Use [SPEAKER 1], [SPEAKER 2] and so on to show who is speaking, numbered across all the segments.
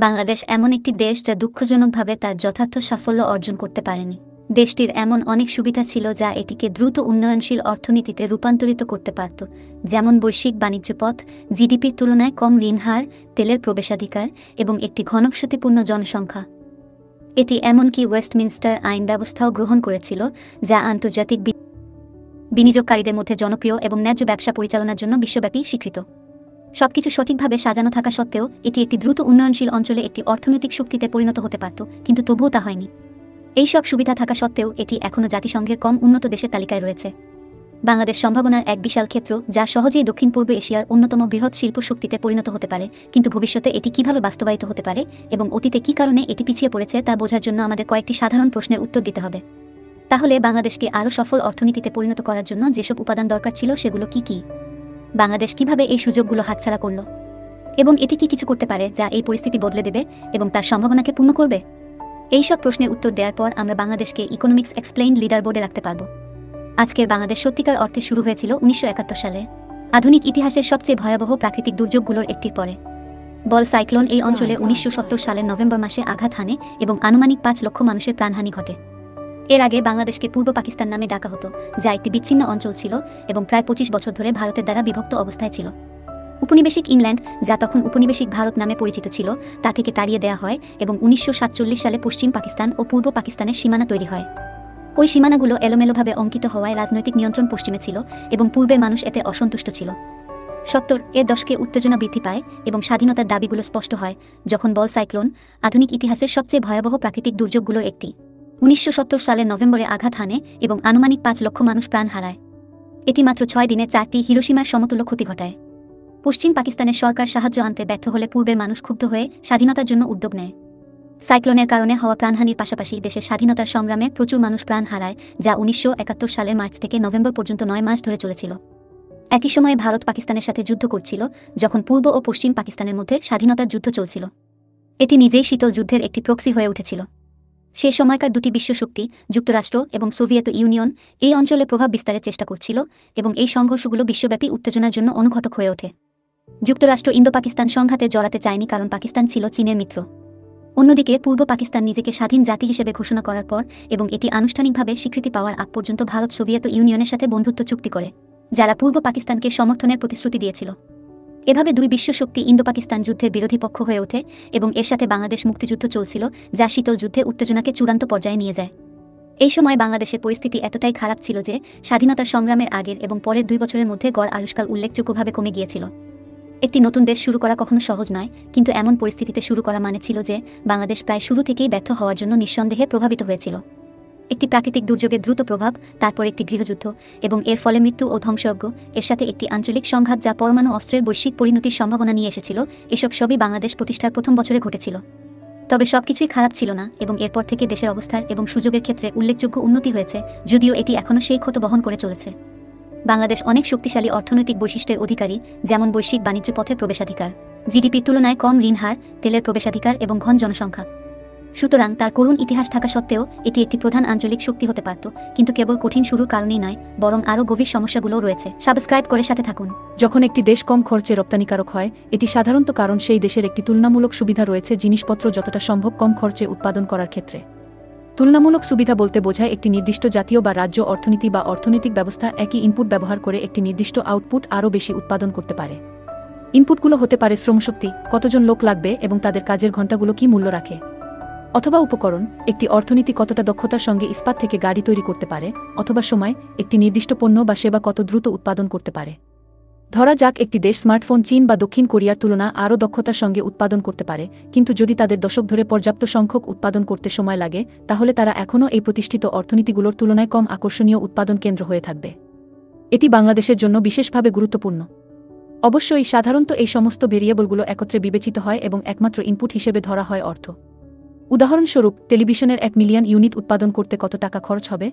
[SPEAKER 1] বাংলাদেশ এমন একটি দেশ যা দুঃখজনকভাবে তার যথার্থ সাফল্য অর্জন করতে পারেনি। দেশটির এমন অনেক সুবিধা ছিল যা এটিকে দ্রুত উন্নয়নশীল অর্থনীতিতে রূপান্তরিত করতে পারত, যেমন বৈশ্বিক বাণিজ্য পথ, জিডিপির তুলনায় কম ঋণ হার, তেলের প্রবেশাধিকার এবং একটি ঘনবসতিপূর্ণ জনসংখ্যা। এটি এমনকি ওয়েস্টমিনস্টার আইন ব্যবস্থাও গ্রহণ করেছিল, যা আন্তর্জাতিক বিনিয়োগকারীদের মধ্যে জনপ্রিয় এবং ন্যায্য ব্যবসা পরিচালনার জন্য বিশ্বব্যাপী স্বীকৃত। সবকিছু সঠিকভাবে সাজানো থাকা সত্ত্বেও এটি একটি দ্রুত উন্নয়নশীল অঞ্চলে একটি অর্থনৈতিক শক্তিতে পরিণত হতে পারত, কিন্তু তবুও তা হয়নি। এই সব সুবিধা থাকা সত্ত্বেও এটি এখনও জাতিসংঘের কম উন্নত দেশের তালিকায় রয়েছে। বাংলাদেশ সম্ভাবনার এক বিশাল ক্ষেত্র, যা সহজেই দক্ষিণ পূর্ব এশিয়ার অন্যতম বৃহৎ শিল্প শক্তিতে পরিণত হতে পারে, কিন্তু ভবিষ্যতে এটি কিভাবে বাস্তবায়িত হতে পারে এবং অতীতে কী কারণে এটি পিছিয়ে পড়েছে তা বোঝার জন্য আমাদের কয়েকটি সাধারণ প্রশ্নের উত্তর দিতে হবে। তাহলে বাংলাদেশকে আরও সফল অর্থনীতিতে পরিণত করার জন্য যেসব উপাদান দরকার ছিল সেগুলো কি কি? বাংলাদেশ কিভাবে এই সুযোগগুলো হাতছাড়া করল, এবং এটি কি কিছু করতে পারে যা এই পরিস্থিতি বদলে দেবে এবং তার সম্ভাবনাকে পূর্ণ করবে? এই সব প্রশ্নের উত্তর দেওয়ার পর আমরা বাংলাদেশকে ইকোনমিক্স এক্সপ্লেইনড লিডার বোর্ডে রাখতে পারব। আজকের বাংলাদেশ সত্যিকার অর্থে শুরু হয়েছিল 1971 সালে, আধুনিক ইতিহাসের সবচেয়ে ভয়াবহ প্রাকৃতিক দুর্যোগগুলোর একটির পরে। বল সাইক্লোন এই অঞ্চলে 1970 সালের নভেম্বর মাসে আঘাত হানে এবং আনুমানিক 5 লক্ষ মানুষের প্রাণহানি ঘটে। এর আগে বাংলাদেশকে পূর্ব পাকিস্তান নামে ডাকা হতো, যা একটি বিচ্ছিন্ন অঞ্চল ছিল এবং প্রায় 25 বছর ধরে ভারতের দ্বারা বিভক্ত অবস্থায় ছিল। উপনিবেশিক ইংল্যান্ড, যা তখন উপনিবেশিক ভারত নামে পরিচিত ছিল, তা থেকে তাড়িয়ে দেওয়া হয় এবং 1947 সালে পশ্চিম পাকিস্তান ও পূর্ব পাকিস্তানের সীমানা তৈরি হয়। ওই সীমানাগুলো এলোমেলোভাবে অঙ্কিত হওয়ায় রাজনৈতিক নিয়ন্ত্রণ পশ্চিমে ছিল এবং পূর্বের মানুষ এতে অসন্তুষ্ট ছিল। 70-এর দশকে উত্তেজনা বৃদ্ধি পায় এবং স্বাধীনতার দাবিগুলো স্পষ্ট হয় যখন বল সাইক্লোন, আধুনিক ইতিহাসের সবচেয়ে ভয়াবহ প্রাকৃতিক দুর্যোগগুলোর একটি, 1970 সালের নভেম্বরে আঘাত হানে এবং আনুমানিক 5 লক্ষ মানুষ প্রাণ হারায়। এটি মাত্র 6 দিনে 4টি হিরোশিমার সমতুল্য ক্ষতি ঘটায়। পশ্চিম পাকিস্তানের সরকার সাহায্য আনতে ব্যর্থ হলে পূর্বের মানুষ ক্ষুব্ধ হয়ে স্বাধীনতার জন্য উদ্যোগ নেয়। সাইক্লোনের কারণে হওয়া প্রাণহানির পাশাপাশি দেশের স্বাধীনতার সংগ্রামে প্রচুর মানুষ প্রাণ হারায়, যা 1971 সালের মার্চ থেকে নভেম্বর পর্যন্ত 9 মাস ধরে চলেছিল। একই সময়ে ভারত পাকিস্তানের সাথে যুদ্ধ করছিল, যখন পূর্ব ও পশ্চিম পাকিস্তানের মধ্যে স্বাধীনতার যুদ্ধ চলছিল। এটি নিজেই শীতল যুদ্ধের একটি প্রক্সি হয়ে উঠেছিল। সে সময়কার দুটি বিশ্বশক্তি, যুক্তরাষ্ট্র এবং সোভিয়েত ইউনিয়ন, এই অঞ্চলে প্রভাব বিস্তারের চেষ্টা করছিল এবং এই সংঘর্ষগুলো বিশ্বব্যাপী উত্তেজনার জন্য অনুঘটক হয়ে ওঠে। যুক্তরাষ্ট্র ইন্দো পাকিস্তান সংঘাতে জড়াতে চায়নি কারণ পাকিস্তান ছিল চীনের মিত্র। অন্যদিকে পূর্ব পাকিস্তান নিজেকে স্বাধীন জাতি হিসেবে ঘোষণা করার পর এবং এটি আনুষ্ঠানিকভাবে স্বীকৃতি পাওয়ার আগ পর্যন্ত ভারত সোভিয়েত ইউনিয়নের সাথে বন্ধুত্ব চুক্তি করে, যারা পূর্ব পাকিস্তানকে সমর্থনের প্রতিশ্রুতি দিয়েছিল। এভাবে দুই বিশ্বশক্তি ইন্দো পাকিস্তান যুদ্ধের বিরোধী পক্ষ হয়ে ওঠে এবং এর সাথে বাংলাদেশ মুক্তিযুদ্ধ চলছিল, যা শীতল যুদ্ধে উত্তেজনাকে চূড়ান্ত পর্যায়ে নিয়ে যায়। এই সময় বাংলাদেশের পরিস্থিতি এতটাই খারাপ ছিল যে স্বাধীনতার সংগ্রামের আগের এবং পরের 2 বছরের মধ্যে গড় আয়ুষ্কাল উল্লেখযোগ্যভাবে কমে গিয়েছিল। একটি নতুন দেশ শুরু করা কখনো সহজ নয়, কিন্তু এমন পরিস্থিতিতে শুরু করা মানে ছিল যে বাংলাদেশ প্রায় শুরু থেকেই ব্যর্থ হওয়ার জন্য নিঃসন্দেহে প্রভাবিত হয়েছিল। একটি প্রাকৃতিক দুর্যোগের দ্রুত প্রভাব, তারপর একটি গৃহযুদ্ধ এবং এর ফলে মৃত্যু ও ধ্বংসযজ্ঞ, এর সাথে একটি আঞ্চলিক সংঘাত যা পরমাণু অস্ত্রের বৈশ্বিক পরিণতির সম্ভাবনা নিয়ে এসেছিল, এসব সবই বাংলাদেশ প্রতিষ্ঠার প্রথম বছরে ঘটেছিল। তবে সবকিছুই খারাপ ছিল না এবং এরপর থেকে দেশের অবস্থার এবং সুযোগের ক্ষেত্রে উল্লেখযোগ্য উন্নতি হয়েছে, যদিও এটি এখনও সেই ক্ষত বহন করে চলেছে। বাংলাদেশ অনেক শক্তিশালী অর্থনৈতিক বৈশিষ্ট্যের অধিকারী, যেমন বৈশ্বিক বাণিজ্য পথের প্রবেশাধিকার, জিডিপির তুলনায় কম ঋণ হার, তেলের প্রবেশাধিকার এবং ঘন জনসংখ্যা। সুতরাং তার করুণ ইতিহাস থাকা সত্ত্বেও এটি একটি প্রধান আঞ্চলিক শক্তি হতে পারত, কিন্তু কেবল কঠিন শুরুর কারণেই নয়, বরং আরও গভীর সমস্যাগুলোও রয়েছে। সাবস্ক্রাইব করে সাথে থাকুন।
[SPEAKER 2] যখন একটি দেশ কম খরচে রপ্তানিকারক হয়, এটি সাধারণত কারণ সেই দেশের একটি তুলনামূলক সুবিধা রয়েছে জিনিসপত্র যতটা সম্ভব কম খরচে উৎপাদন করার ক্ষেত্রে। তুলনামূলক সুবিধা বলতে বোঝায় একটি নির্দিষ্ট জাতীয় বা রাজ্য অর্থনীতি বা অর্থনৈতিক ব্যবস্থা একই ইনপুট ব্যবহার করে একটি নির্দিষ্ট আউটপুট আরও বেশি উৎপাদন করতে পারে। ইনপুটগুলো হতে পারে শ্রমশক্তি, কতজন লোক লাগবে এবং তাদের কাজের ঘণ্টাগুলো কী মূল্য রাখে, অথবা উপকরণ, একটি অর্থনীতি কতটা দক্ষতার সঙ্গে ইস্পাত থেকে গাড়ি তৈরি করতে পারে, অথবা সময়, একটি নির্দিষ্ট পণ্য বা সেবা কত দ্রুত উৎপাদন করতে পারে। ধরা যাক একটি দেশ স্মার্টফোন চীন বা দক্ষিণ কোরিয়ার তুলনা আরও দক্ষতার সঙ্গে উৎপাদন করতে পারে, কিন্তু যদি তাদের দশক ধরে পর্যাপ্ত সংখ্যক উৎপাদন করতে সময় লাগে, তাহলে তারা এখনও এই প্রতিষ্ঠিত অর্থনীতিগুলোর তুলনায় কম আকর্ষণীয় উৎপাদন কেন্দ্র হয়ে থাকবে। এটি বাংলাদেশের জন্য বিশেষভাবে গুরুত্বপূর্ণ। অবশ্যই সাধারণত এই সমস্ত ভেরিয়েবলগুলো একত্রে বিবেচিত হয় এবং একমাত্র ইনপুট হিসেবে ধরা হয় অর্থ। উদাহরণস্বরূপ, টেলিভিশনের 1 মিলিয়ন ইউনিট উৎপাদন করতে কত টাকা খরচ হবে?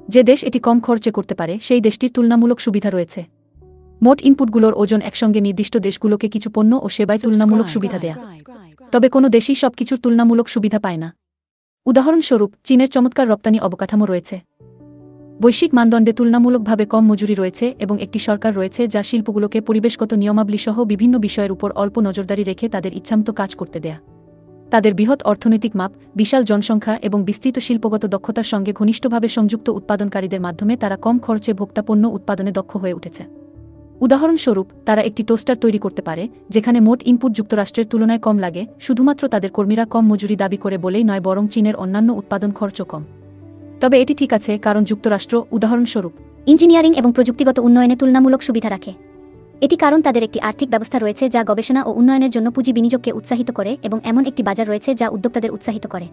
[SPEAKER 2] যে দেশ এটি কম খরচে করতে পারে সেই দেশটির তুলনামূলক সুবিধা রয়েছে। মোট ইনপুটগুলোর ওজন একসঙ্গে নির্দিষ্ট দেশগুলোকে কিছু পণ্য ও সেবায় তুলনামূলক সুবিধা দেয়া। তবে কোনো দেশই সবকিছুর তুলনামূলক সুবিধা পায় না। উদাহরণস্বরূপ, চীনের চমৎকার রপ্তানি অবকাঠামো রয়েছে, বৈশ্বিক মানদণ্ডে তুলনামূলকভাবে কম মজুরি রয়েছে এবং একটি সরকার রয়েছে যা শিল্পগুলোকে পরিবেশগত নিয়মাবলী সহ বিভিন্ন বিষয়ের উপর অল্প নজরদারি রেখে তাদের ইচ্ছামতো কাজ করতে দেয়া। তাদের বৃহৎ অর্থনৈতিক মাপ, বিশাল জনসংখ্যা এবং বিস্তৃত শিল্পগত দক্ষতার সঙ্গে ঘনিষ্ঠভাবে সংযুক্ত উৎপাদনকারীদের মাধ্যমে তারা কম খরচে ভোক্তা পণ্য উৎপাদনে দক্ষ হয়ে উঠেছে। উদাহরণস্বরূপ, তারা একটি টোস্টার তৈরি করতে পারে যেখানে মোট ইনপুট যুক্তরাষ্ট্রের তুলনায় কম লাগে, শুধুমাত্র তাদের কর্মীরা কম মজুরি দাবি করে বলেই নয়, বরং চীনের অন্যান্য উৎপাদন খরচও কম। তবে এটি ঠিক আছে কারণ যুক্তরাষ্ট্র, উদাহরণস্বরূপ,
[SPEAKER 1] ইঞ্জিনিয়ারিং এবং প্রযুক্তিগত উন্নয়নে তুলনামূলক সুবিধা রাখে। এটি কারণ তাদের একটি আর্থিক ব্যবস্থা রয়েছে যা গবেষণা ও উন্নয়নের জন্য পুঁজি বিনিয়োগকে উৎসাহিত করে এবং এমন একটি বাজার রয়েছে যা উদ্যোক্তাদের উৎসাহিত করে।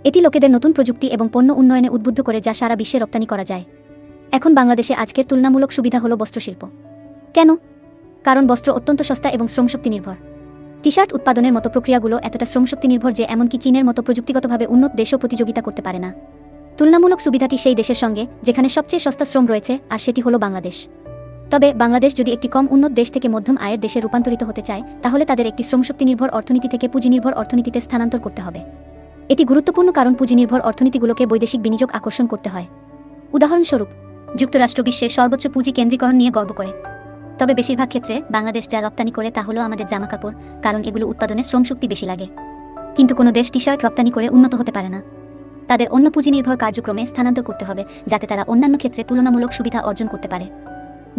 [SPEAKER 1] এটি লোকেদের নতুন প্রযুক্তি এবং পণ্য উন্নয়নে উদ্বুদ্ধ করে যা সারা বিশ্বে রপ্তানি করা যায়। এখন বাংলাদেশে আজকের তুলনামূলক সুবিধা হল বস্ত্রশিল্প। কেন? কারণ বস্ত্র অত্যন্ত সস্তা এবং শ্রমশক্তি নির্ভর। টি শার্ট উৎপাদনের মতো প্রক্রিয়াগুলো এতটা শ্রমশক্তি নির্ভর যে এমনকি চীনের মতো প্রযুক্তিগতভাবে উন্নত দেশও প্রতিযোগিতা করতে পারে না। তুলনামূলক সুবিধাটি সেই দেশের সঙ্গে যেখানে সবচেয়ে সস্তা শ্রম রয়েছে, আর সেটি হলো বাংলাদেশ। তবে বাংলাদেশ যদি একটি কম উন্নত দেশ থেকে মধ্যম আয়ের দেশে রূপান্তরিত হতে চায়, তাহলে তাদের একটি শ্রমশক্তি নির্ভর অর্থনীতি থেকে পুঁজিনির্ভর অর্থনীতিতে স্থানান্তর করতে হবে। এটি গুরুত্বপূর্ণ কারণ পুঁজিনির্ভর অর্থনীতিগুলোকে বৈদেশিক বিনিয়োগ আকর্ষণ করতে হয়। উদাহরণস্বরূপ, যুক্তরাষ্ট্র বিশ্বের সর্বোচ্চ পুঁজি কেন্দ্রীকরণ নিয়ে গর্ব করে। তবে বেশিরভাগ ক্ষেত্রে বাংলাদেশ যা রপ্তানি করে তা হলো আমাদের জামাকাপড়, কারণ এগুলো উৎপাদনে শ্রমশক্তি বেশি লাগে। কিন্তু কোনো দেশ টি শার্ট রপ্তানি করে উন্নত হতে পারে না। তাদের অন্য পুঁজিনির্ভর কার্যক্রমে স্থানান্তর করতে হবে যাতে তারা অন্যান্য ক্ষেত্রে তুলনামূলক সুবিধা অর্জন করতে পারে।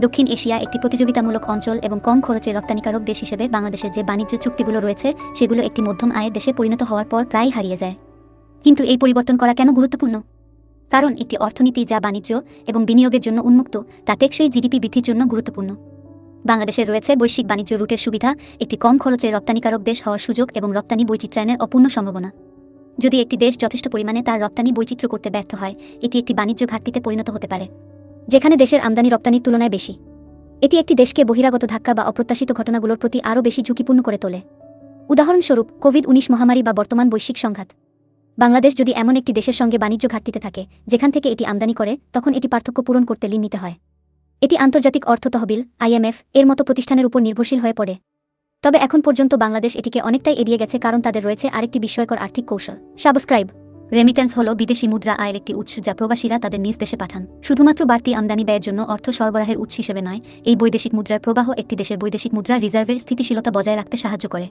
[SPEAKER 1] দক্ষিণ এশিয়া একটি প্রতিযোগিতামূলক অঞ্চল এবং কম খরচে রপ্তানিকারক দেশ হিসেবে বাংলাদেশের যে বাণিজ্য চুক্তিগুলো রয়েছে সেগুলো একটি মধ্যম আয়ের দেশে পরিণত হওয়ার পর প্রায় হারিয়ে যায়। কিন্তু এই পরিবর্তন করা কেন গুরুত্বপূর্ণ? কারণ একটি অর্থনীতি যা বাণিজ্য এবং বিনিয়োগের জন্য উন্মুক্ত তা টেকসই জিডিপি বৃদ্ধির জন্য গুরুত্বপূর্ণ। বাংলাদেশে রয়েছে বৈশ্বিক বাণিজ্য রুটের সুবিধা, একটি কম খরচে রপ্তানিকারক দেশ হওয়ার সুযোগ এবং রপ্তানি বৈচিত্র্যায়নের অপূর্ণ সম্ভাবনা। যদি একটি দেশ যথেষ্ট পরিমাণে তার রপ্তানি বৈচিত্র্য করতে ব্যর্থ হয়, এটি একটি বাণিজ্য ঘাটতিতে পরিণত হতে পারে, যেখানে দেশের আমদানি রপ্তানির তুলনায় বেশি। এটি একটি দেশকে বহিরাগত ধাক্কা বা অপ্রত্যাশিত ঘটনাগুলোর প্রতি আরও বেশি ঝুঁকিপূর্ণ করে তোলে। উদাহরণস্বরূপ, কোভিড-19 মহামারী বা বর্তমান বৈশ্বিক সংঘাত। বাংলাদেশ যদি এমন একটি দেশের সঙ্গে বাণিজ্য ঘাটতিতে থাকে যেখান থেকে এটি আমদানি করে, তখন এটি পার্থক্য পূরণ করতে ঋণ নিতে হয়। এটি আন্তর্জাতিক অর্থ তহবিল IMF এর মতো প্রতিষ্ঠানের উপর নির্ভরশীল হয়ে পড়ে। তবে এখন পর্যন্ত বাংলাদেশ এটিকে অনেকটাই এড়িয়ে গেছে কারণ তাদের রয়েছে আরেকটি বিস্ময়কর আর্থিক কৌশল, সাবস্ক্রাইব। রেমিট্যান্স হল বিদেশি মুদ্রা আয়ের একটি উৎস যা প্রবাসীরা তাদের নিজ দেশে পাঠান, শুধুমাত্র বাড়তি আমদানি ব্যয়ের জন্য অর্থ সরবরাহের উৎস হিসেবে নয়। এই বৈদেশিক মুদ্রার প্রবাহ একটি দেশের বৈদেশিক মুদ্রা রিজার্ভের স্থিতিশীলতা বজায় রাখতে সাহায্য করে।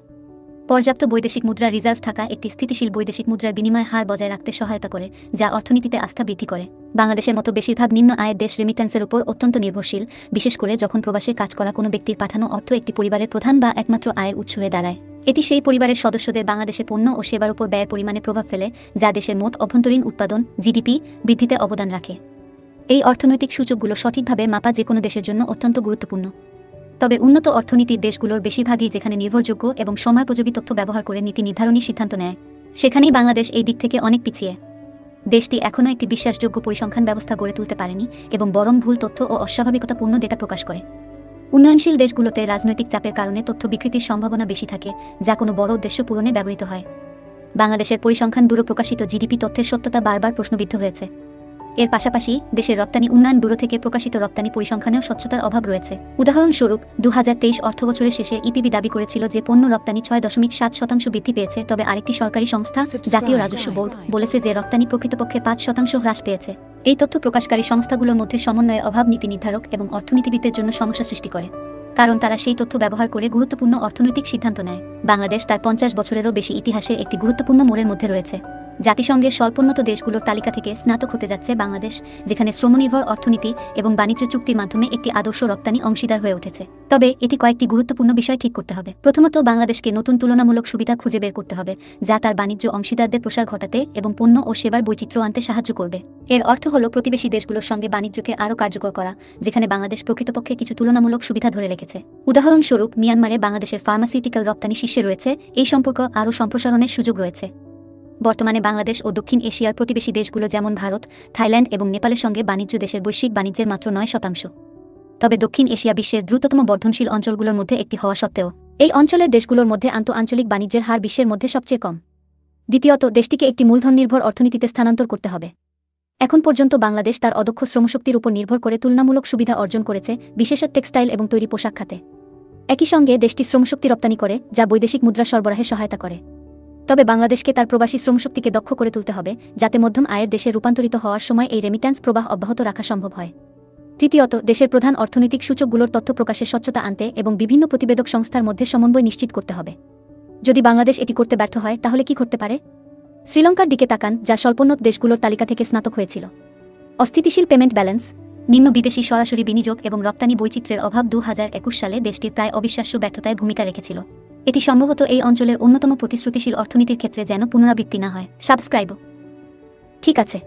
[SPEAKER 1] পর্যাপ্ত বৈদেশিক মুদ্রা রিজার্ভ থাকা একটি স্থিতিশীল বৈদেশিক মুদ্রার বিনিময় হার বজায় রাখতে সহায়তা করে, যা অর্থনীতিতে আস্থা বৃদ্ধি করে। বাংলাদেশের মতো বেশিরভাগ নিম্ন আয়ের দেশ রেমিট্যান্সের উপর অত্যন্ত নির্ভরশীল, বিশেষ করে যখন প্রবাসে কাজ করা কোনো ব্যক্তির পাঠানো অর্থ একটি পরিবারের প্রধান বা একমাত্র আয়ের উৎস হয়ে দাঁড়ায়। এটি সেই পরিবারের সদস্যদের বাংলাদেশে পণ্য ও সেবার উপর ব্যয়ের পরিমাণে প্রভাব ফেলে, যা দেশের মোট অভ্যন্তরীণ উৎপাদন জিডিপি বৃদ্ধিতে অবদান রাখে। এই অর্থনৈতিক সূচকগুলো সঠিকভাবে মাপা যে কোনো দেশের জন্য অত্যন্ত গুরুত্বপূর্ণ। তবে উন্নত অর্থনীতির দেশগুলোর বেশিরভাগই যেখানে নির্ভরযোগ্য এবং সময়োপযোগী তথ্য ব্যবহার করে নীতি নির্ধারণী সিদ্ধান্ত নেয়, সেখানেই বাংলাদেশ এই দিক থেকে অনেক পিছিয়ে। দেশটি এখনও একটি বিশ্বাসযোগ্য পরিসংখ্যান ব্যবস্থা গড়ে তুলতে পারেনি এবং বরং ভুল তথ্য ও অস্বাভাবিকতাপূর্ণ ডেটা প্রকাশ করে। উন্নয়নশীল দেশগুলোতে রাজনৈতিক চাপের কারণে তথ্য বিকৃতির সম্ভাবনা বেশি থাকে, যা কোনো বড় উদ্দেশ্য পূরণে ব্যবহৃত হয়। বাংলাদেশের পরিসংখ্যান ব্যুরো প্রকাশিত জিডিপি তথ্যের সত্যতা বারবার প্রশ্নবিদ্ধ হয়েছে। এর পাশাপাশি দেশের রপ্তানি উন্নয়ন ব্যুরো থেকে প্রকাশিত রপ্তানি পরিসংখ্যানেও স্বচ্ছতার অভাব রয়েছে। উদাহরণস্বরূপ, 2023 অর্থবছরের শেষে ইপিবি দাবি করেছিল যে পণ্য রপ্তানি 6.7% বৃদ্ধি পেয়েছে, তবে আরেকটি সরকারি সংস্থা জাতীয় রাজস্ব বোর্ড বলেছে যে রপ্তানি প্রকৃতপক্ষে 5% হ্রাস পেয়েছে। এই তথ্য প্রকাশকারী সংস্থাগুলোর মধ্যে সমন্বয়ের অভাব নীতি নির্ধারক এবং অর্থনীতিবিদদের জন্য সমস্যা সৃষ্টি করে, কারণ তারা সেই তথ্য ব্যবহার করে গুরুত্বপূর্ণ অর্থনৈতিক সিদ্ধান্ত নেয়। বাংলাদেশ তার 50 বছরেরও বেশি ইতিহাসে একটি গুরুত্বপূর্ণ মোড়ের মধ্যে রয়েছে। জাতিসংঘের স্বল্পোন্নত দেশগুলোর তালিকা থেকে স্নাতক হতে যাচ্ছে বাংলাদেশ, যেখানে শ্রমনির্ভর অর্থনীতি এবং বাণিজ্য চুক্তির মাধ্যমে একটি আদর্শ রপ্তানি অংশীদার হয়ে উঠেছে। তবে এটি কয়েকটি গুরুত্বপূর্ণ বিষয় ঠিক করতে হবে। প্রথমত, বাংলাদেশকে নতুন তুলনামূলক সুবিধা খুঁজে বের করতে হবে যা তার বাণিজ্য অংশীদারদের প্রসার ঘটাতে এবং পণ্য ও সেবার বৈচিত্র্য আনতে সাহায্য করবে। এর অর্থ হল প্রতিবেশী দেশগুলোর সঙ্গে বাণিজ্যকে আরও কার্যকর করা, যেখানে বাংলাদেশ প্রকৃতপক্ষে কিছু তুলনামূলক সুবিধা ধরে রেখেছে। উদাহরণস্বরূপ, মিয়ানমারে বাংলাদেশের ফার্মাসিউটিক্যাল রপ্তানি শীর্ষে রয়েছে। এই সম্পর্ক আরও সম্প্রসারণের সুযোগ রয়েছে। বর্তমানে বাংলাদেশ ও দক্ষিণ এশিয়ার প্রতিবেশী দেশগুলো যেমন ভারত, থাইল্যান্ড এবং নেপালের সঙ্গে বাণিজ্য দেশের বৈশ্বিক বাণিজ্যের মাত্র 9%। তবে দক্ষিণ এশিয়া বিশ্বের দ্রুততম বর্ধনশীল অঞ্চলগুলোর মধ্যে একটি হওয়া সত্ত্বেও এই অঞ্চলের দেশগুলোর মধ্যে আন্তঃআঞ্চলিক বাণিজ্যের হার বিশ্বের মধ্যে সবচেয়ে কম। দ্বিতীয়ত, দেশটিকে একটি মূলধন নির্ভর অর্থনীতিতে স্থানান্তর করতে হবে। এখন পর্যন্ত বাংলাদেশ তার অদক্ষ শ্রমশক্তির উপর নির্ভর করে তুলনামূলক সুবিধা অর্জন করেছে, বিশেষত টেক্সটাইল এবং তৈরি পোশাক খাতে। একই সঙ্গে দেশটি শ্রমশক্তি রপ্তানি করে, যা বৈদেশিক মুদ্রা সরবরাহে সহায়তা করে। তবে বাংলাদেশকে তার প্রবাসী শ্রমশক্তিকে দক্ষ করে তুলতে হবে, যাতে মধ্যম আয়ের দেশে রূপান্তরিত হওয়ার সময় এই রেমিট্যান্স প্রবাহ অব্যাহত রাখা সম্ভব হয়। তৃতীয়ত, দেশের প্রধান অর্থনৈতিক সূচকগুলোর তথ্য প্রকাশে স্বচ্ছতা আনতে এবং বিভিন্ন প্রতিবেদক সংস্থার মধ্যে সমন্বয় নিশ্চিত করতে হবে। যদি বাংলাদেশ এটি করতে ব্যর্থ হয় তাহলে কি করতে পারে? শ্রীলঙ্কার দিকে তাকান, যা স্বল্পোন্নত দেশগুলোর তালিকা থেকে স্নাতক হয়েছিল। অস্থিতিশীল পেমেন্ট ব্যালেন্স, নিম্ন বিদেশি সরাসরি বিনিয়োগ এবং রপ্তানি বৈচিত্র্যের অভাব 2021 সালে দেশটির প্রায় অবিশ্বাস্য ব্যর্থতায় ভূমিকা রেখেছিল। এটি সম্ভবত এই অঞ্চলের অন্যতম প্রতিশ্রুতিশীল অর্থনীতির ক্ষেত্রে যেন পুনরাবৃত্তি না হয়। সাবস্ক্রাইব। ঠিক আছে,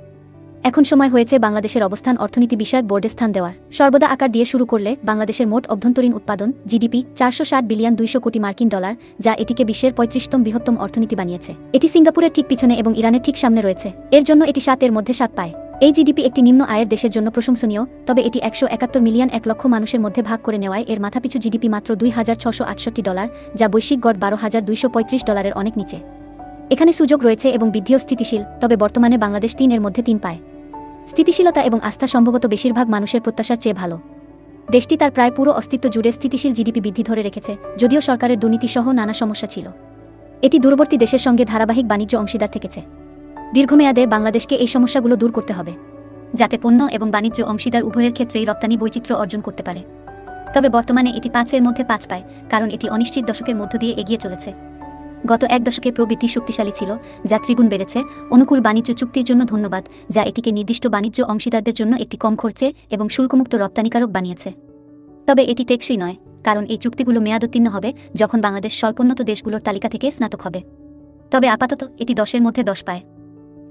[SPEAKER 1] এখন সময় হয়েছে বাংলাদেশের অবস্থান অর্থনীতি বিষয়ক বোর্ডে স্থান দেওয়ার। সর্বদা আকার দিয়ে শুরু করলে বাংলাদেশের মোট অভ্যন্তরীণ উৎপাদন জিডিপি 460 বিলিয়ন 200 কোটি মার্কিন ডলার, যা এটিকে বিশ্বের 35তম বৃহত্তম অর্থনীতি বানিয়েছে। এটি সিঙ্গাপুরের ঠিক পিছনে এবং ইরানের ঠিক সামনে রয়েছে। এর জন্য এটি 7 এর মধ্যে 7 পায়। এই জিডিপি একটি নিম্ন আয়ের দেশের জন্য প্রশংসনীয়, তবে এটি 171 মিলিয়ন 1 লক্ষ মানুষের মধ্যে ভাগ করে নেওয়ায় এর মাথাপিছু জিডিপি মাত্র $2,668, যা বৈশ্বিক গড় $12,235 অনেক নিচে। এখানে সুযোগ রয়েছে এবং বৃদ্ধিও স্থিতিশীল, তবে বর্তমানে বাংলাদেশ 3 এর মধ্যে 3 পায়। স্থিতিশীলতা এবং আস্থা সম্ভবত বেশিরভাগ মানুষের প্রত্যাশার চেয়ে ভালো। দেশটি তার প্রায় পুরো অস্তিত্ব জুড়ে স্থিতিশীল জিডিপি বৃদ্ধি ধরে রেখেছে, যদিও সরকারের দুর্নীতিসহ নানা সমস্যা ছিল। এটি দূরবর্তী দেশের সঙ্গে ধারাবাহিক বাণিজ্য অংশীদার থেকেছে। দীর্ঘমেয়াদে বাংলাদেশকে এই সমস্যাগুলো দূর করতে হবে, যাতে পণ্য এবং বাণিজ্য অংশীদার উভয়ের ক্ষেত্রেই রপ্তানি বৈচিত্র্য অর্জন করতে পারে। তবে বর্তমানে এটি 5 এর মধ্যে 5 পায়, কারণ এটি অনিশ্চিত দশকের মধ্য দিয়ে এগিয়ে চলেছে। গত 1 দশকে প্রবৃদ্ধি শক্তিশালী ছিল, যা ত্রিগুণ বেড়েছে। অনুকূল বাণিজ্য চুক্তির জন্য ধন্যবাদ, যা এটিকে নির্দিষ্ট বাণিজ্য অংশীদারদের জন্য একটি কম খরচে এবং শুল্কমুক্ত রপ্তানিকারক বানিয়েছে। তবে এটি টেকসই নয়, কারণ এই চুক্তিগুলো মেয়াদোত্তীর্ণ হবে যখন বাংলাদেশ স্বল্পোন্নত দেশগুলোর তালিকা থেকে স্নাতক হবে। তবে আপাতত এটি 10 এর মধ্যে 10 পায়।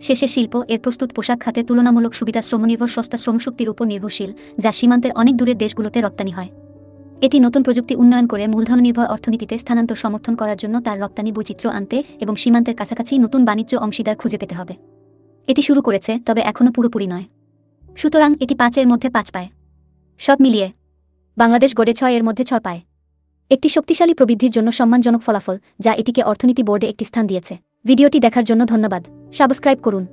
[SPEAKER 1] শেষে শিল্প এর প্রস্তুত পোশাক খাতে তুলনামূলক সুবিধা শ্রমনির্ভর সস্তা শ্রমশক্তির উপর নির্ভরশীল, যা সীমান্তের অনেক দূরের দেশগুলোতে রপ্তানি হয়। এটি নতুন প্রযুক্তি উন্নয়ন করে মূলধন নির্ভর অর্থনীতিতে স্থানান্তর সমর্থন করার জন্য তার রপ্তানি বৈচিত্র্য আনতে এবং সীমান্তের কাছাকাছি নতুন বাণিজ্য অংশীদার খুঁজে পেতে হবে। এটি শুরু করেছে, তবে এখনও পুরোপুরি নয়। সুতরাং এটি 5 এর মধ্যে 5 পায়। সব মিলিয়ে বাংলাদেশ গড়ে 6 এর মধ্যে 6 পায়। একটি শক্তিশালী প্রবৃদ্ধির জন্য সম্মানজনক ফলাফল, যা এটিকে অর্থনীতি বোর্ডে একটি স্থান দিয়েছে। ভিডিওটি দেখার জন্য ধন্যবাদ। সাবস্ক্রাইব করুন।